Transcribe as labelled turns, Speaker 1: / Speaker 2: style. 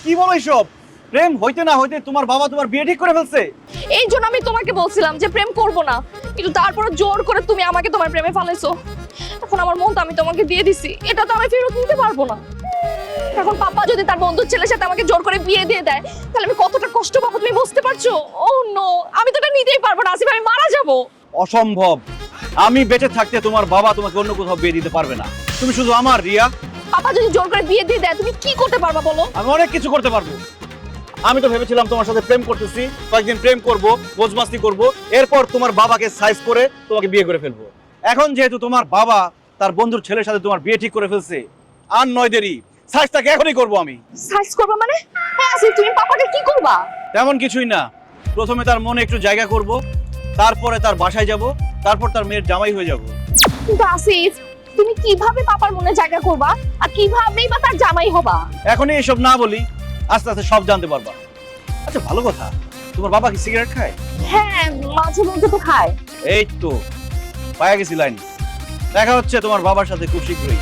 Speaker 1: কি বলো এইসব? প্রেম হইতে না হইতে তোমার বাবা তোমার বিয়ে ঠিক করে ফেলছে।
Speaker 2: এই জন্য আমি তোমাকে বলছিলাম যে প্রেম করব না, কিন্তু তারপর জোর করে তুমি আমাকে তোমার প্রেমে ফেলেছো। এখন আমার মন তো আমি তোমাকে দিয়ে দিছি, এটা তো আমি ফেরত নিতে পারবো না। এখন পাপা যদি তার বন্ধুর ছেলের সাথে আমাকে জোর করে বিয়ে দিয়ে দেয়, তাহলে আমি কতটা কষ্ট পাবো তুমি বুঝতে পারছো? ও নো, আমি তো এটা নিতেই পারবো না আসিফ, আমি মারা যাবো।
Speaker 1: অসম্ভব। আমি বেঁচে থাকতে তোমার বাবা তোমাকে অন্য কোথাও বিয়ে দিতে পারবে না। তুমি শুধু আমার রিয়া।
Speaker 2: পাপা যদি জোর করে বিয়ে দিয়ে দেয়, তুমি কি করতে পারবা বলো?
Speaker 1: আমি অনেক কিছু করতে পারবো। আমি তো ভেবেছিলাম তোমার সাথে প্রেম করতেছি, কয়েকদিন প্রেম করব, মজমাস্তি করব, এরপর তোমার বাবাকে সাইজ করে তোমাকে বিয়ে করে ফেলবো। এখন যেহেতু তোমার বাবা তার বন্ধুর ছেলের সাথে তোমার বিয়ে ঠিক করে ফেলছে, আর নয় দেরি, সাইজটাকে এখনই করবো আমি।
Speaker 2: সার্চ করবা মানে? হ্যাঁ আসিফ, তুমি পাপাকে কি করবা?
Speaker 1: তেমন কিছুই না, প্রথমে তার মনে একটু জায়গা করব, তারপরে তার বাসায় যাব, তারপর তার মেয়ের জামাই হয়ে যাব।
Speaker 2: কিন্তু আসিফ, তুমি কিভাবে পাপার মনে জায়গা করবা আর কিভাবেই বা তার জামাই হবা?
Speaker 1: এখনই এসব না বলি, আস্তে আস্তে সব জানতে পারবা। আচ্ছা ভালো কথা, তোমার বাবা কি সিগারেট খায়?
Speaker 2: হ্যাঁ, মাঝে মধ্যে তো খায়।
Speaker 1: এই তো পায়ে গেছি লাইন। দেখা হচ্ছে তোমার বাবার সাথে খুব শীঘ্রই।